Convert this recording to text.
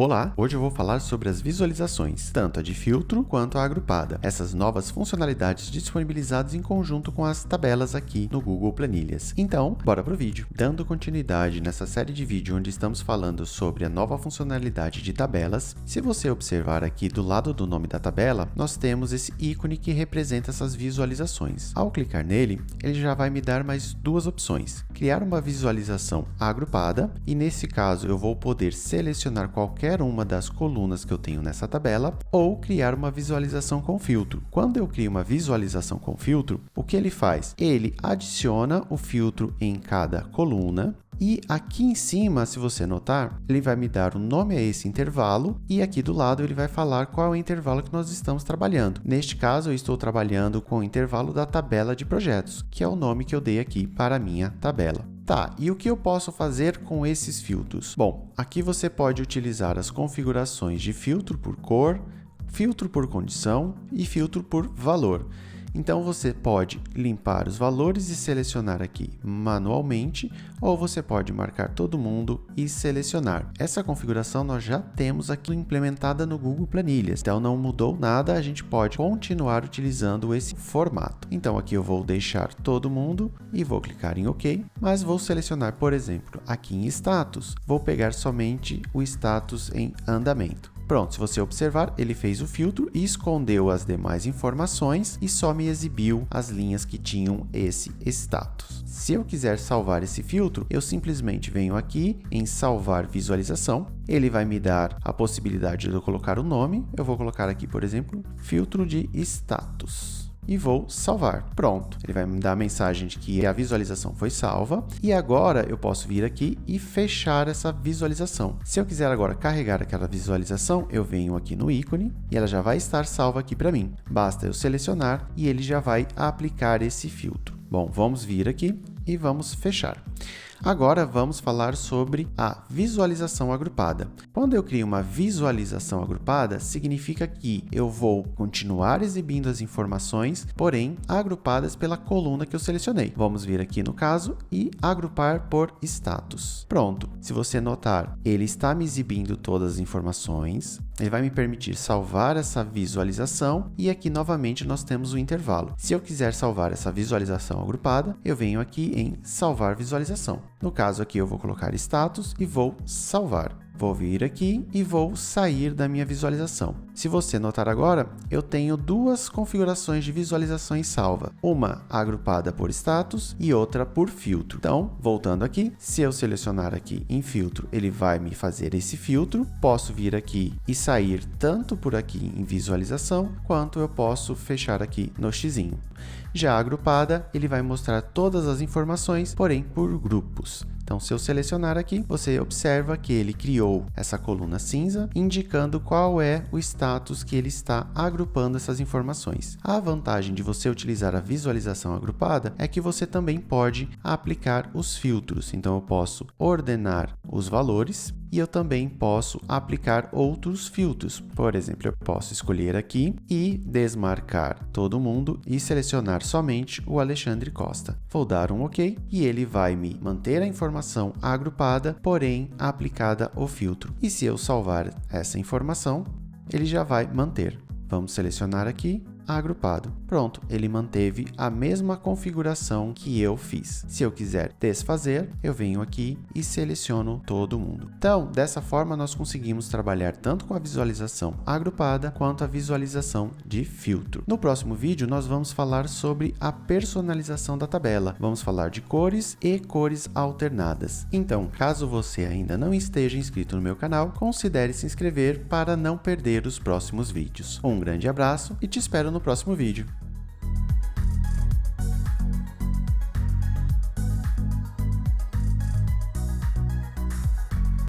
Olá, hoje eu vou falar sobre as visualizações, tanto a de filtro quanto a agrupada. Essas novas funcionalidades disponibilizadas em conjunto com as tabelas aqui no Google Planilhas. Então, bora pro vídeo. Dando continuidade nessa série de vídeo onde estamos falando sobre a nova funcionalidade de tabelas, se você observar aqui do lado do nome da tabela, nós temos esse ícone que representa essas visualizações. Ao clicar nele, ele já vai me dar mais duas opções. Criar uma visualização agrupada, e nesse caso eu vou poder selecionar qualquer uma das colunas que eu tenho nessa tabela, ou criar uma visualização com filtro. Quando eu crio uma visualização com filtro, o que ele faz? Ele adiciona o filtro em cada coluna, e aqui em cima, se você notar, ele vai me dar o nome a esse intervalo, e aqui do lado ele vai falar qual é o intervalo que nós estamos trabalhando. Neste caso, eu estou trabalhando com o intervalo da tabela de projetos, que é o nome que eu dei aqui para a minha tabela. Tá, e o que eu posso fazer com esses filtros? Bom, aqui você pode utilizar as configurações de filtro por cor, filtro por condição e filtro por valor. Então, você pode limpar os valores e selecionar aqui manualmente, ou você pode marcar todo mundo e selecionar. Essa configuração nós já temos aqui implementada no Google Planilhas, então não mudou nada, a gente pode continuar utilizando esse formato. Então, aqui eu vou deixar todo mundo e vou clicar em OK, mas vou selecionar, por exemplo, aqui em status, vou pegar somente o status em andamento. Pronto, se você observar, ele fez o filtro e escondeu as demais informações e só me exibiu as linhas que tinham esse status. Se eu quiser salvar esse filtro, eu simplesmente venho aqui em salvar visualização. Ele vai me dar a possibilidade de eu colocar o nome. Eu vou colocar aqui, por exemplo, filtro de status. E vou salvar. Pronto. Ele vai me dar a mensagem de que a visualização foi salva. E agora eu posso vir aqui e fechar essa visualização. Se eu quiser agora carregar aquela visualização, eu venho aqui no ícone e ela já vai estar salva aqui para mim. Basta eu selecionar e ele já vai aplicar esse filtro. Bom, vamos vir aqui e vamos fechar. Agora vamos falar sobre a visualização agrupada. Quando eu crio uma visualização agrupada, significa que eu vou continuar exibindo as informações, porém agrupadas pela coluna que eu selecionei. Vamos vir aqui no caso e agrupar por status. Pronto, se você notar, ele está me exibindo todas as informações, ele vai me permitir salvar essa visualização e aqui novamente nós temos o intervalo. Se eu quiser salvar essa visualização agrupada, eu venho aqui em salvar visualização. No caso aqui eu vou colocar status e vou salvar. Vou vir aqui e vou sair da minha visualização. Se você notar agora, eu tenho duas configurações de visualizações salva. Uma agrupada por status e outra por filtro. Então, voltando aqui, se eu selecionar aqui em filtro, ele vai me fazer esse filtro. Posso vir aqui e sair tanto por aqui em visualização, quanto eu posso fechar aqui no xizinho. Já agrupada, ele vai mostrar todas as informações, porém por grupos. Então, se eu selecionar aqui, você observa que ele criou essa coluna cinza, indicando qual é o status que ele está agrupando essas informações. A vantagem de você utilizar a visualização agrupada é que você também pode aplicar os filtros. Então, eu posso ordenar os valores e eu também posso aplicar outros filtros. Por exemplo, eu posso escolher aqui e desmarcar todo mundo e selecionar somente o Alexandre Costa. Vou dar um OK e ele vai me manter a informação agrupada, porém aplicada o filtro. E se eu salvar essa informação, ele já vai manter. Vamos selecionar aqui agrupado. Pronto, ele manteve a mesma configuração que eu fiz. Se eu quiser desfazer, eu venho aqui e seleciono todo mundo. Então, dessa forma, nós conseguimos trabalhar tanto com a visualização agrupada quanto a visualização de filtro. No próximo vídeo, nós vamos falar sobre a personalização da tabela. Vamos falar de cores e cores alternadas. Então, caso você ainda não esteja inscrito no meu canal, considere se inscrever para não perder os próximos vídeos. Um grande abraço e te espero no próximo vídeo.